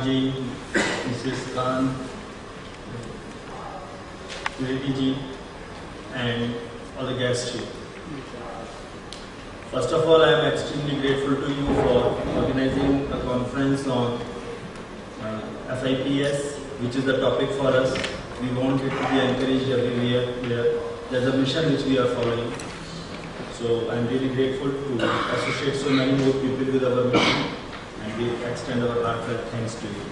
Ji, Mrs. Khan, Nidhi Ji, and all the guests here. First of all, I am extremely grateful to you for organizing a conference on FIPS, which is the topic for us. We want it to be encouraged everywhere. There's a mission which we are following. So I am really grateful to associate so many more people with our mission, and we extend our heartfelt thanks to you.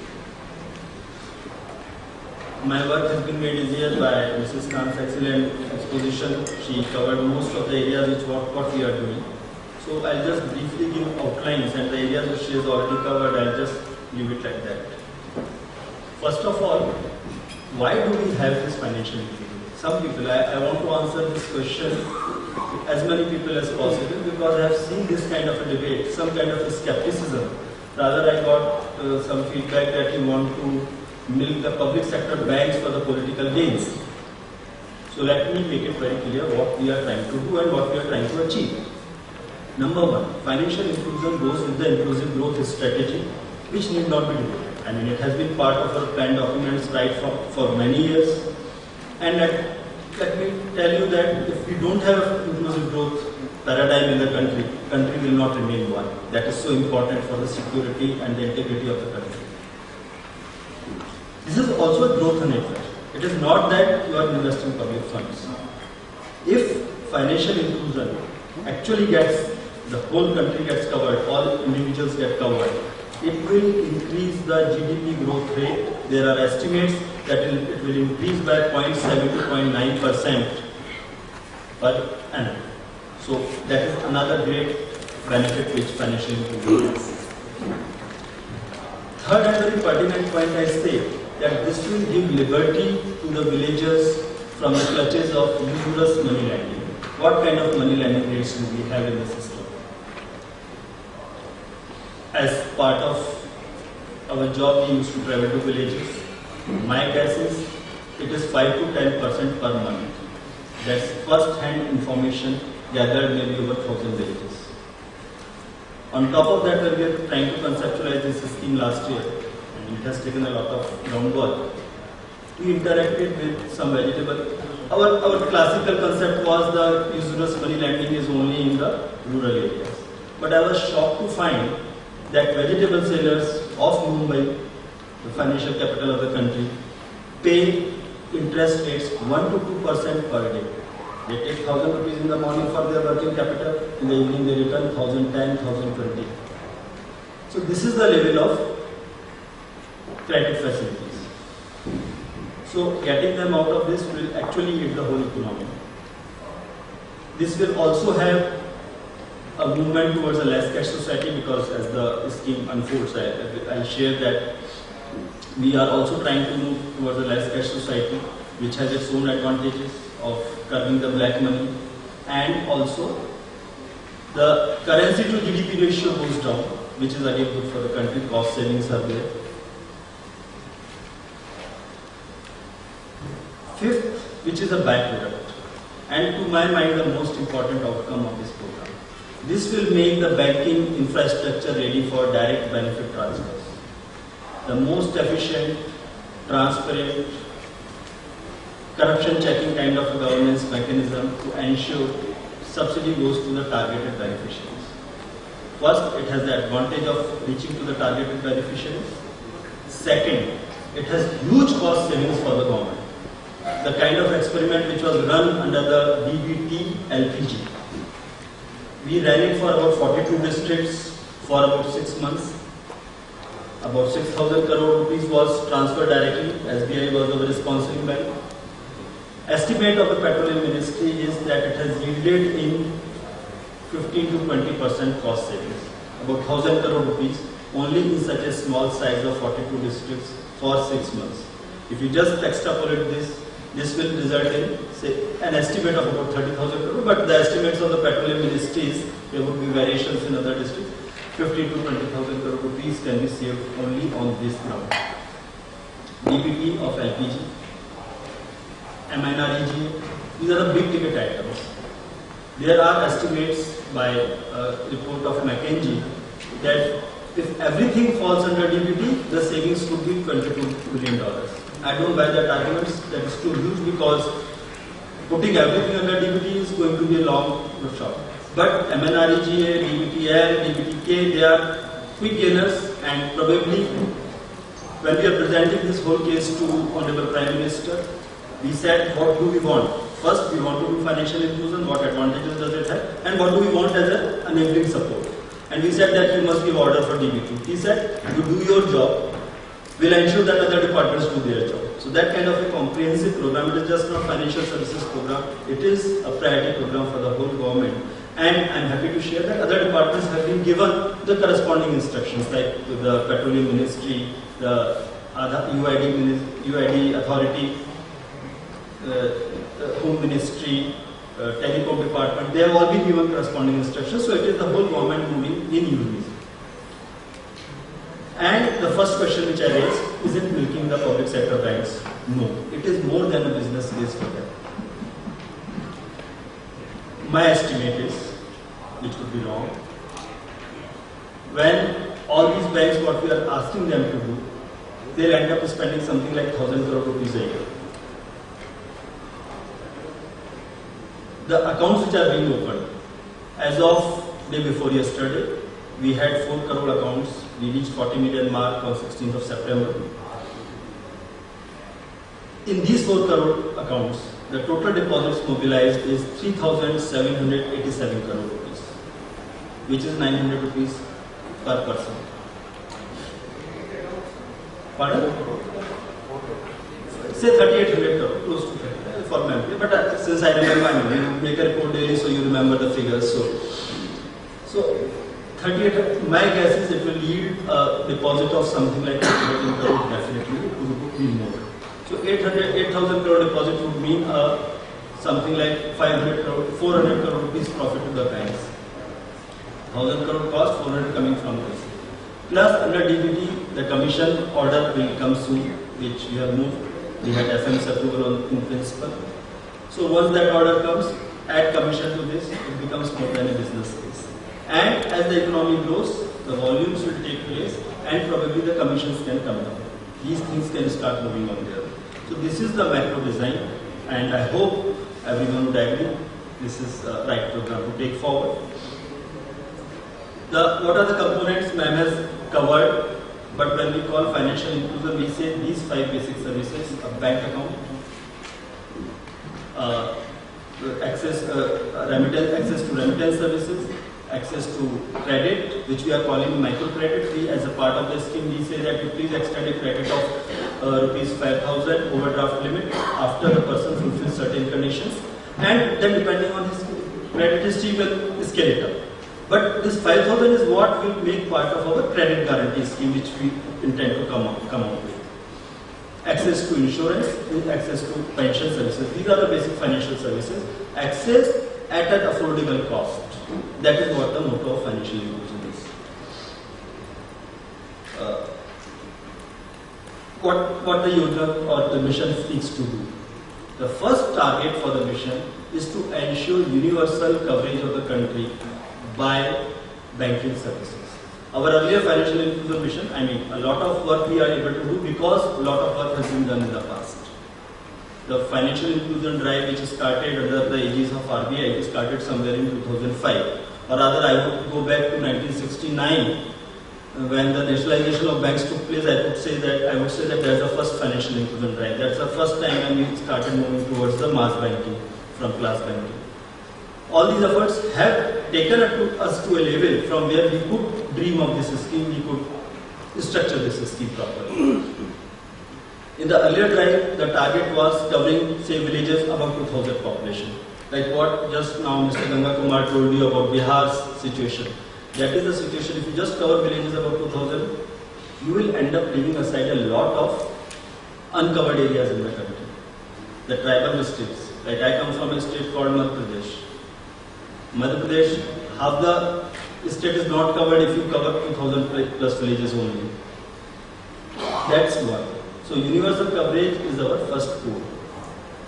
My work has been made easier by Mrs. Khan's excellent exposition. She covered most of the areas which what we are doing. So I'll just briefly give outlines, and the areas which she has already covered, I'll just leave it like that. First of all, why do we have this financial inclusion? Some people, I want to answer this question to as many people as possible, because I have seen this kind of a debate, some kind of a skepticism. Rather, I got some feedback that you want to milk the public sector banks for the political gains. So let me make it very clear what we are trying to do and what we are trying to achieve. Number one, financial inclusion goes with the inclusive growth strategy, which need not be debated. I mean, it has been part of our plan documents right for many years. And let me tell you that if we don't have inclusive growth paradigm in the country will not remain one. That is so important for the security and the integrity of the country. This is also a growth enabler. It is not that you are investing public funds. If financial inclusion actually gets, the whole country gets covered, all individuals get covered, it will increase the GDP growth rate. There are estimates that it will increase by 0.7 to 0.9% per annum. So that is another great benefit which financial inclusion has. Third and very pertinent point I say that this will give liberty to the villagers from the clutches of usurious money lending. What kind of money lending rates do we have in the system? As part of our job, we used to travel to villages. My guess is it is 5 to 10% per month. That's first-hand information gathered maybe over 1,000 villages. On top of that, when we are trying to conceptualize this scheme last year, and it has taken a lot of groundwork, we interacted with some vegetable. Our classical concept was the usurious money lending is only in the rural areas. But I was shocked to find that vegetable sellers of Mumbai, the financial capital of the country, pay interest rates 1 to 2% per day. They take 1,000 rupees in the morning for their working capital, in the evening they return 1,010, 1,020. So this is the level of credit facilities. So getting them out of this will actually hit the whole economy. This will also have a movement towards a less cash society, because as the scheme unfolds, I share that we are also trying to move towards a less cash society, which has its own advantages of curbing the black money, and also the currency to GDP ratio goes down, which is again good for the country. Cost savings are there. Fifth, which is a byproduct, and to my mind the most important outcome of this program. This will make the banking infrastructure ready for direct benefit transfers. The most efficient, transparent, corruption checking kind of a governance mechanism to ensure subsidy goes to the targeted beneficiaries. First, it has the advantage of reaching to the targeted beneficiaries. Second, it has huge cost savings for the government. The kind of experiment which was run under the DBT LPG. We ran it for about 42 districts for about 6 months. About 6,000 crore rupees was transferred directly. SBI was our sponsoring bank. Estimate of the Petroleum Ministry is that it has yielded in 15 to 20% cost savings. About 1,000 crore rupees only in such a small size of 42 districts for 6 months. If you just extrapolate this will result in, say, an estimate of about 30,000 crore, but the estimates of the Petroleum Ministries, there would be variations in other districts. 15 to 20,000 crore rupees can be saved only on this ground. DBT of LPG, MNREG, these are the big ticket items. There are estimates by a report of McKinsey that If everything falls under DBT, the savings would be $22 billion. I don't buy that argument. That is too huge because putting everything under DBT is going to be a long shot. But MNREGA, DBTL, DBTK, they are quick gainers, and probably when we are presenting this whole case to Honorable Prime Minister, we said what do we want? First, we want to do financial inclusion, what advantages does it have, and what do we want as an enabling support. And we said that you must give order for DBT. He said, you do your job, we'll ensure that other departments do their job. So that kind of a comprehensive program, it is just not financial services program, it is a priority program for the whole government. And I'm happy to share that other departments have been given the corresponding instructions, like the Petroleum Ministry, the UID Authority, the Home Ministry, Telecom Department, they have all been given corresponding instructions, so it is the whole government moving in unison. And the first question which I raised, is it milking the public sector banks? No, it is more than a business case for them. My estimate is, which could be wrong, when all these banks, what we are asking them to do, they'll end up spending something like 1,000 crore rupees a year. The accounts which are being opened, as of day before yesterday, we had 4 crore accounts. We reached 40 million mark on 16th of September. In these 4 crore accounts, the total deposits mobilized is 3,787 crore rupees, which is 900 rupees per person. Pardon? Say 3,800 crore, close to 30. For memory, but since I remember, you make a report daily, so you remember the figures. So 38. My guess is it will yield a deposit of something like 800 crore. Definitely, it would be more. So 8,000 crore deposit would mean something like 500 crore, 400 crore rupees profit to the banks. 1,000 crore cost, 400 coming from this. Plus under DBT, the commission order will come soon, which we have moved. We had FM's approval in principle. So once that order comes, add commission to this, it becomes more than a business case. And as the economy grows, the volumes will take place and probably the commissions can come down. These things can start moving on there. So this is the macro design, and I hope everyone would agree this is the right program to take forward. What are the components ma'am has covered? But when we call financial inclusion, we say these 5 basic services: a bank account, access to remittance services, access to credit, which we are calling microcredit fee. As a part of the scheme, we say that you please extend a credit of rupees 5,000 overdraft limit after the person fulfills certain conditions, and then depending on his credit history, will scale it up. But this 5,000 is what will make part of our credit guarantee scheme, which we intend to come out with. Access to insurance, access to pension services. These are the basic financial services. Access at an affordable cost. That is what the motto of financial inclusion is. What the Yojana or the mission seeks to do. The first target for the mission is to ensure universal coverage of the country by banking services. Our earlier financial inclusion mission, a lot of work we are able to do because a lot of work has been done in the past. The financial inclusion drive, which started under the aegis of RBI, started somewhere in 2005. Or rather, I would go back to 1969, when the nationalization of banks took place. I would say that that's the first financial inclusion drive. That's the first time when we started moving towards the mass banking from class banking. All these efforts have taken us to a level from where we could dream of this scheme, we could structure this scheme properly. In the earlier drive, the target was covering, say, villages above 2,000 population. Like what just now Mr. Ganga Kumar told you about Bihar's situation. That is the situation. If you just cover villages above 2,000, you will end up leaving aside a lot of uncovered areas in the country. The tribal states. Like I come from a state called Madhya Pradesh. Madhya Pradesh, half the state is not covered if you cover 2,000 plus villages only. That's one. So universal coverage is our first goal.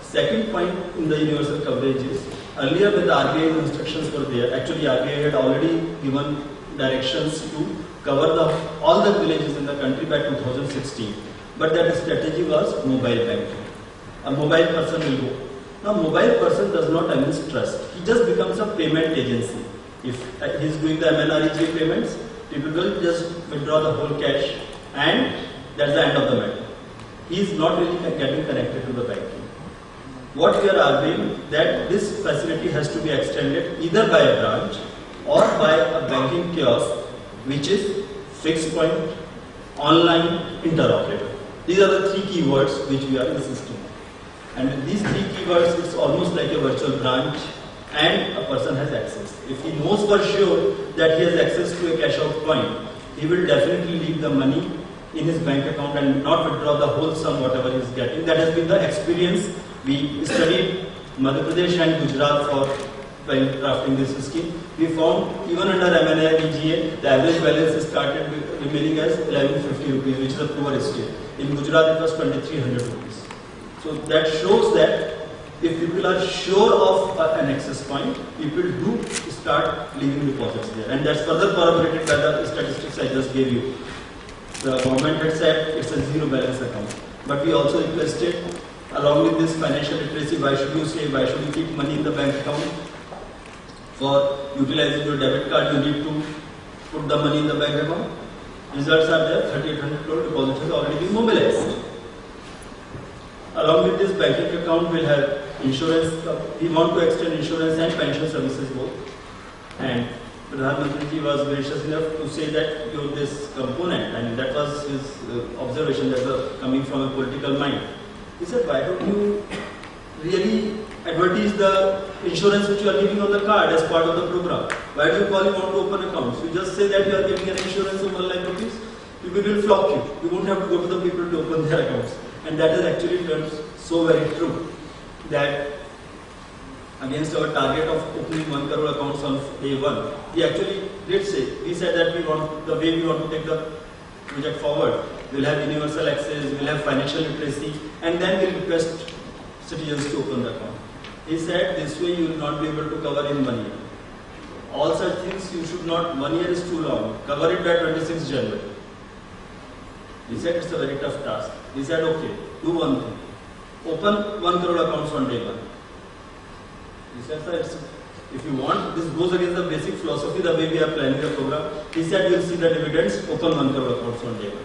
Second point in the universal coverage is, earlier when the RBI instructions were there, actually RBI had already given directions to cover all the villages in the country by 2016. But that strategy was mobile banking. A mobile person will go. Now, mobile person does not evince trust. He just becomes a payment agency. If he is doing the MNREG payments, people will just withdraw the whole cash, and that's the end of the matter. He is not really getting connected to the banking. What we are arguing that this facility has to be extended either by a branch or by a banking kiosk, which is fixed point, online, interoperable. These are the three keywords which we are in the system. And with these three keywords, it's almost like a virtual branch, and a person has access. If he knows for sure that he has access to a cash out point, he will definitely leave the money in his bank account and not withdraw the whole sum whatever he is getting. That has been the experience. We studied Madhya Pradesh and Gujarat for while drafting this scheme. We found even under MNREGA, the average balance started remaining as 1150 rupees, which is a poor estate. In Gujarat, it was 2300 rupees. So that shows that if people are sure of an access point, people do start leaving deposits there. And that's further corroborated by the statistics I just gave you. The government had said it's a zero balance account. But we also requested, along with this financial literacy, why should you save, why should you keep money in the bank account? For utilizing your debit card, you need to put the money in the bank account. Results are there, 3,800 crore deposit has already been mobilized. Along with this banking account, we'll have insurance. We want to extend insurance and pension services both. And Pradhan Mantriji was gracious enough to say that this component, and that was his observation that was coming from a political mind. He said, why don't you really advertise the insurance which you are giving on the card as part of the program? Why do you call you want to open accounts? You just say that you are giving an insurance of 1 lakh rupees, people will flock you. You won't have to go to the people to open their accounts. And that is actually turned so very true that against our target of opening 1 crore accounts on day one, we actually did say, we said that we want, the way we want to take the project forward, we'll have universal access, we'll have financial literacy, and then we'll request citizens to open the account. He said this way you will not be able to cover in 1 year. All such things you should not, 1 year is too long, cover it by 26th January. He said it's a very tough task. He said, okay, do one thing. Open 1 crore accounts on day one. He said, sir, if you want, this goes against the basic philosophy, the way we are planning the program. He said, you'll see the dividends, open 1 crore accounts on day one.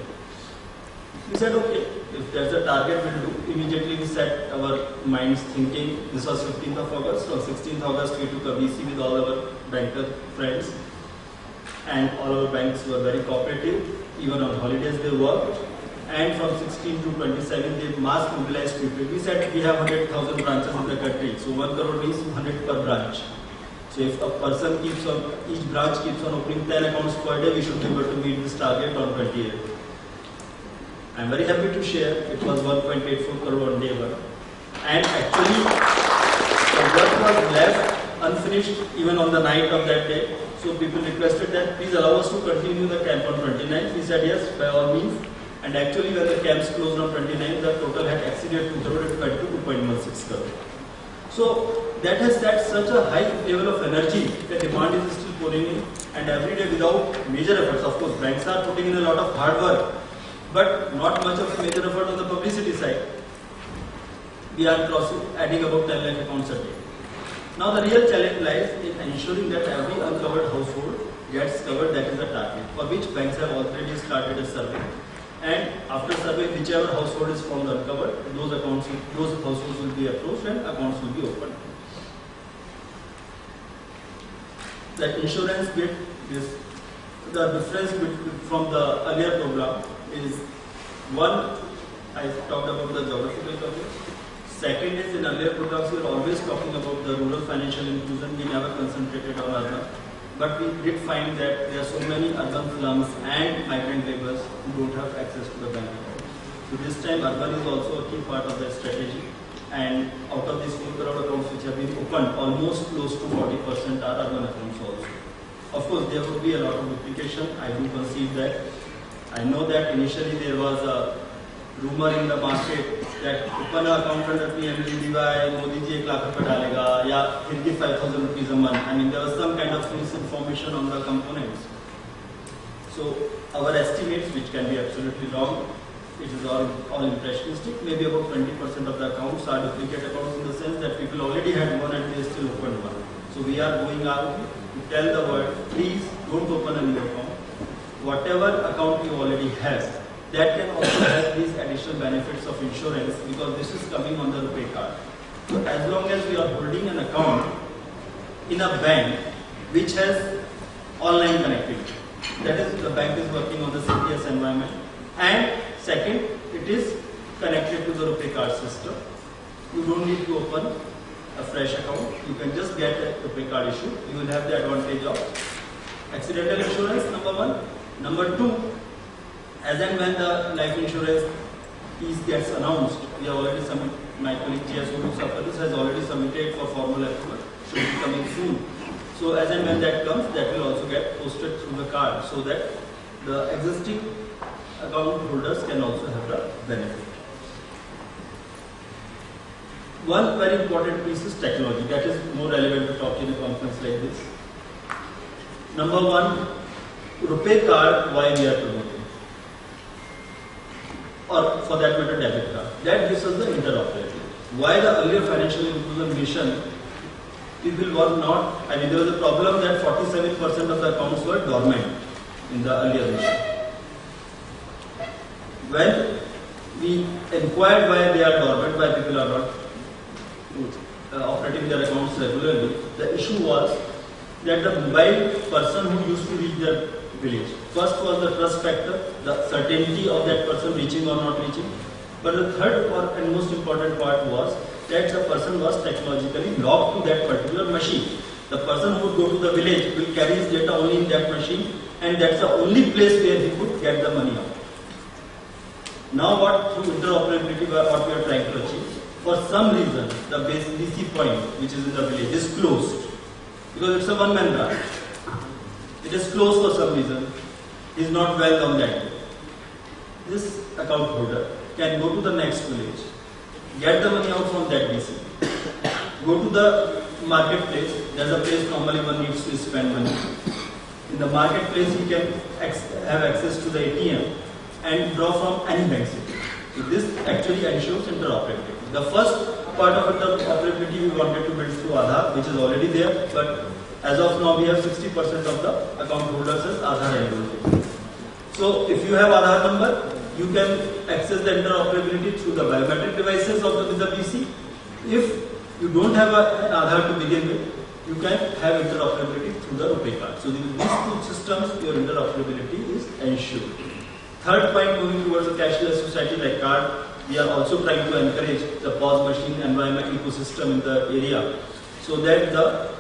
We said, okay, if there's a target, we'll do. Immediately we set our minds thinking, this was 15th of August. On 16th August, we took a VC with all our banker friends. And all our banks were very cooperative. Even on holidays they worked. And from 16 to 27, they mass mobilized people. We said we have 100,000 branches in the country. So 1 crore means 100 per branch. So if a person keeps on, each branch keeps on opening 10 accounts per day, we should be able to meet this target on 28. I am very happy to share it was 1.84 crore on day one. And actually, the work was left unfinished even on the night of that day. So people requested that please allow us to continue the camp on 29th. We said yes, by all means. And actually when the camps closed on 29th, the total had exceeded 2 crore, it went to 2.16 crore. So that has set such a high level of energy, the demand is still pouring in. And every day without major efforts, of course, banks are putting in a lot of hard work, but not much of a major effort on the publicity side. We are adding about 10 lakh accounts a day. Now the real challenge lies in ensuring that every uncovered household gets covered, that is the target, for which banks have already started a survey. And after survey, whichever household is found uncovered, those households will be approached and accounts will be opened. The insurance bit is the difference from the earlier program is one, I talked about the geographical coverage. Second is in earlier programs we were always talking about the rural financial inclusion. We never concentrated on urban. But we did find that there are so many urban slums and migrant laborers who don't have access to the bank account. So this time urban is also a key part of the strategy. And out of these 4 crore accounts which have been opened, almost close to 40% are urban accounts also. Of course, there would be a lot of duplication. I do concede that. I know that initially there was a rumor in the market that open an account under PMGDY, Modi ji 1 lakh rupees dalega, ya he'll give 5,000 rupees a month. I mean, there was some kind of misinformation on the components. So our estimates, which can be absolutely wrong, it is all impressionistic. Maybe about 20% of the accounts are duplicate accounts in the sense that people already had one and they still opened one. So we are going out to tell the world, please don't open a new account. Whatever account you already have, that can also have these additional benefits of insurance because this is coming on the RuPay card. So as long as we are holding an account in a bank which has online connectivity, that is, the bank is working on the CPS environment, and second, it is connected to the RuPay card system. You don't need to open a fresh account. You can just get a RuPay card issue. You will have the advantage of accidental insurance, number one. Number two, as and when the life insurance piece gets announced, we have already submitted, my colleague G.S. This has already submitted for formal approval, should be coming soon. So as and when that comes, that will also get posted through the card so that the existing account holders can also have the benefit. One very important piece is technology that is more relevant to talk in a conference like this. Number one, RuPay card, why we are promoting, or for that matter debit card. That gives us the interoperability. Why the earlier financial inclusion mission, people were not, there was a problem that 47% of the accounts were dormant in the earlier mission. When we inquired why they are dormant, why people are not operating their accounts regularly, the issue was that the mobile person who used to reach their village, first was the trust factor, the certainty of that person reaching or not reaching, but the third and most important part was that the person was technologically locked to that particular machine. The person who would go to the village will carry his data only in that machine, and that's the only place where he could get the money out. Now what, through interoperability, what we are trying to achieve, for some reason the base BC point which is in the village is closed because it's a one-man branch. It is closed for some reason. He is not well on that day. This account holder can go to the next village, get the money out from that BC, go to the marketplace. There's a place normally one needs to spend money. In the marketplace, he can have access to the ATM and draw from any bank city. So this actually ensures interoperability. The first part of interoperability we wanted to build through Aadhaar, which is already there, but as of now we have 60% of the account holders as Aadhaar enabled. So if you have Aadhaar number, you can access the interoperability through the biometric devices of the BC. If you don't have an Aadhaar to begin with, you can have interoperability through the RuPay card. So with these two systems, your interoperability is ensured. Third point, moving towards a cashless society like card, we are also trying to encourage the POS machine environment ecosystem in the area so that the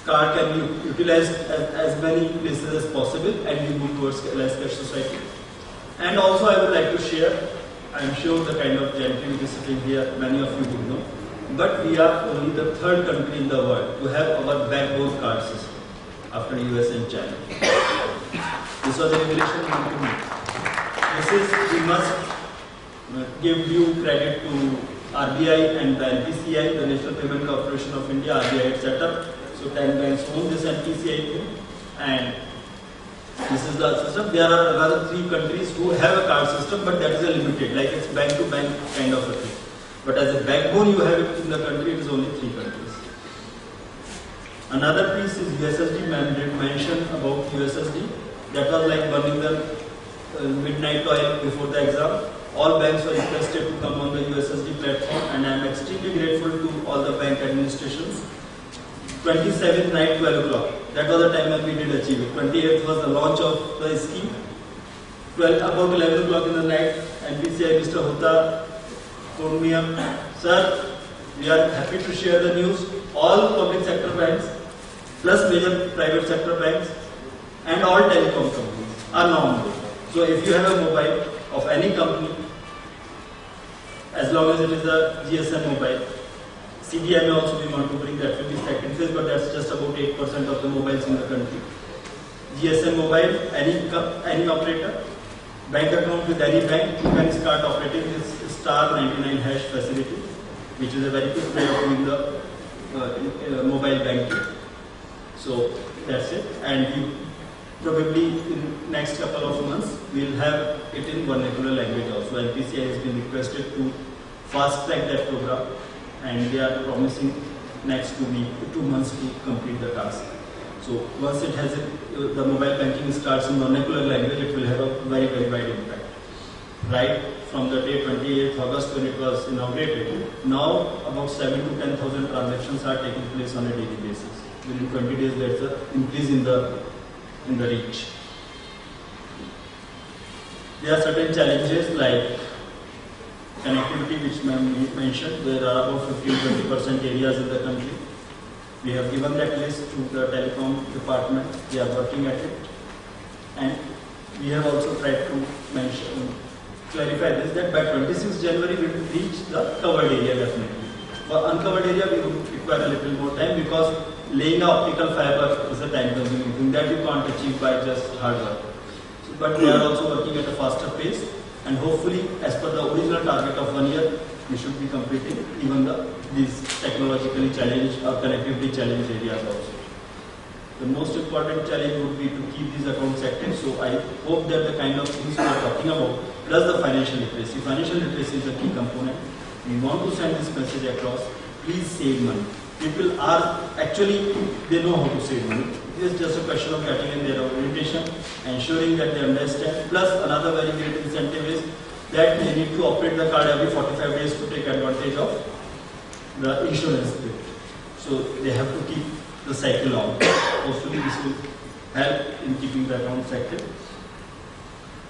card can be utilized as many places as possible and we move towards less cash society. And also I would like to share, I am sure the kind of gentry which is sitting here, many of you would know, but we are only the third country in the world to have our backbone card system after US and China. This was a revelation to me. This is, we must give due credit to RBI and the NPCI, the National Payment Corporation of India, RBI, etc. So 10 banks own this NPCI thing, and this is the system. There are another 3 countries who have a card system, but that is a limited, like it's bank to bank kind of a thing. But as a backbone you have it in the country, it is only 3 countries. Another piece is USSD mandate mention about USSD. That was like burning the midnight oil before the exam. All banks were requested to come on the USSD platform, and I am extremely grateful to all the bank administrations. 27th night, 12 o'clock. That was the time when we did achieve it. 28th was the launch of the scheme. About 11 o'clock in the night, NPCI Mr. Hota told me, sir, we are happy to share the news. All public sector banks, plus major private sector banks, and all telecom companies are now on board. So if you have a mobile of any company, as long as it is a GSM mobile, CDMA also we want to bring, that will be second phase, but that's just about 8% of the mobiles in the country. GSM mobile, any operator, bank account with any bank, you can start operating this star 99 hash facility, which is a very quick way of doing the mobile banking. So that's it. And Probably in next couple of months, we'll have it in vernacular language also. NPCI has been requested to fast track that program, and they are promising next 2 months to complete the task. So once it has the mobile banking starts in vernacular language, it will have a very, very wide impact. Right from the day 28th August when it was inaugurated, now about 7 to 10,000 transactions are taking place on a daily basis. Within 20 days, there's an increase in the reach. There are certain challenges like connectivity, which ma'am mentioned. There are about 15-20% areas in the country. We have given that list to the telecom department. They are working at it, and we have also tried to clarify this, that by 26 January we will reach the covered area definitely. For uncovered area, we would require a little more time because laying an optical fiber is a time-consuming thing that you can't achieve by just hard work. So, but we are also working at a faster pace, and hopefully, as per the original target of 1 year, we should be completing even these technologically challenged or connectivity challenged areas also. The most important challenge would be to keep these accounts active. So I hope that the kind of things we are talking about, plus the financial literacy. Financial literacy is a key component. We want to send this message across. Please save money. People are actually, they know how to save money. It is just a question of getting in their orientation, ensuring that they understand. Plus another very great incentive is that they need to operate the card every 45 days to take advantage of the insurance bit. So they have to keep the cycle on. Hopefully this will help in keeping the accounts active.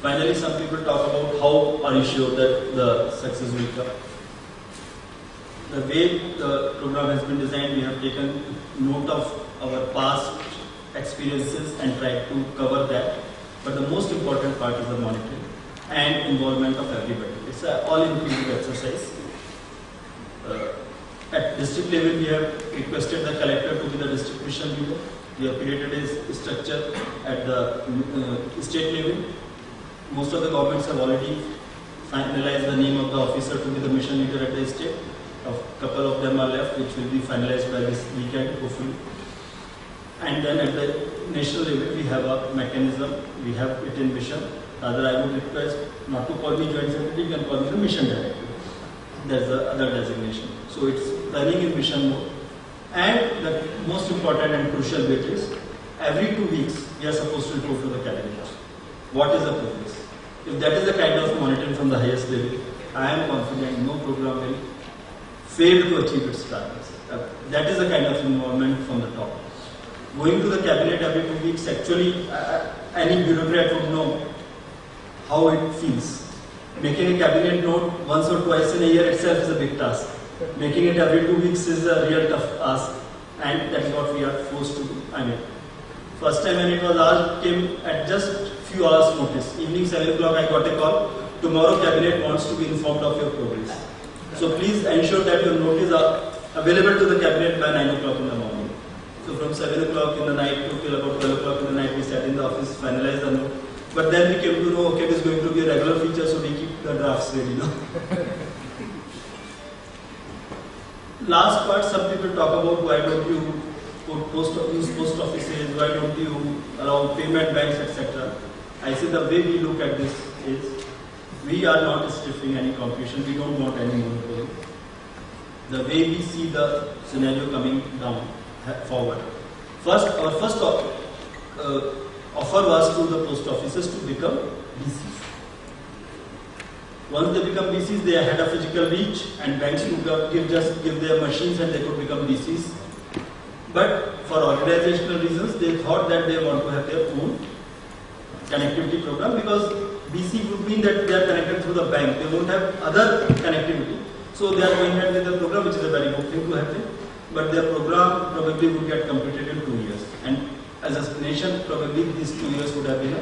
Finally, some people talk about how are you sure that the success will come. The way the program has been designed, we have taken note of our past experiences and tried to cover that. But the most important part is the monitoring and involvement of everybody. It's an all-inclusive exercise. At district level, we have requested the collector to be the district mission leader. We have created a structure at the state level. Most of the governments have already finalized the name of the officer to be the mission leader at the state. A couple of them are left, which will be finalized by this weekend, hopefully. And then at the national level, we have a mechanism. We have it in mission. Rather, I would request not to call me joint secretary, you can call me the mission director. There's the other designation. So it's running in mission mode. And the most important and crucial bit is, every 2 weeks, we are supposed to report to the cabinet. What is the progress? If that is the kind of monitoring from the highest level, I am confident no program will fail to achieve its targets. That is the kind of involvement from the top. Going to the cabinet every 2 weeks, actually, any bureaucrat would know how it feels. Making a cabinet note once or twice in a year itself is a big task. Making it every 2 weeks is a real tough ask, and that is what we are forced to do. I mean, first time when it was asked came at just few hours notice. Evening 7 o'clock I got a call. Tomorrow cabinet wants to be informed of your progress. So please ensure that your notice are available to the cabinet by 9 o'clock in the morning. So from 7 o'clock in the night to till about 12 o'clock in the night, we sat in the office, finalized the note. But then we came to know, okay, this is going to be a regular feature, so we keep the drafts ready now. Last part, some people talk about why don't you use post offices, why don't you allow payment banks, etc. I say the way we look at this is, we are not stifling any competition, we don't want any monopoly. The way we see the scenario coming down forward. Our first offer was to the post offices to become BCs. Once they become BCs, they had a physical reach, and banks could just give their machines and they could become BCs. But for organizational reasons, they thought that they want to have their own connectivity program, because BC would mean that they are connected through the bank. They won't have other connectivity. So they are going ahead with the program, which is a very good thing to happen. But their program probably would get completed in 2 years. And as a nation, probably these 2 years would have been a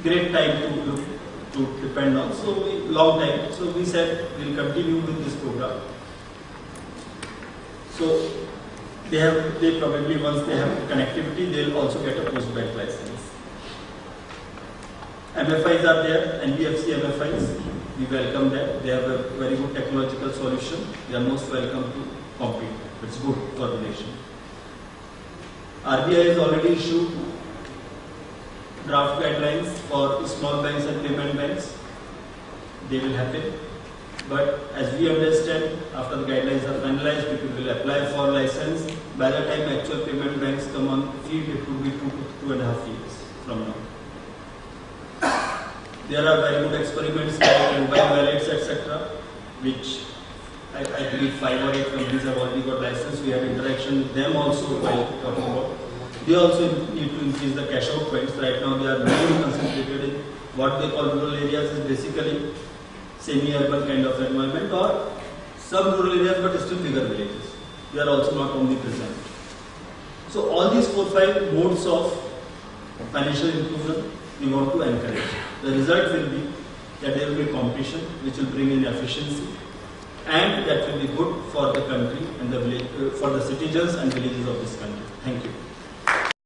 great time to depend on. So long time. So we said we'll continue with this program. So they probably, once they have connectivity, they'll also get a post bank license. MFIs are there, NBFC MFIs. We welcome them. They have a very good technological solution. They are most welcome to compete. It's good for the nation. RBI has already issued draft guidelines for small banks and payment banks. They will happen. But as we understand, after the guidelines are finalized, people will apply for license. By the time actual payment banks come on field, it would be 2 to 2.5 years from now. There are very good experiments like mobile wallets, etc., which I believe 5 or 8 companies have already got license. We had interaction with them also while talking about. They also need to increase the cash out points. Right now they are mainly concentrated in what they call rural areas, is basically semi-urban kind of environment, or some rural areas but still bigger villages. They are also not only present. So all these 4-5 modes of financial inclusion we want to encourage. The result will be that there will be competition which will bring in efficiency, and that will be good for the country and the village, for the citizens and villages of this country. Thank you.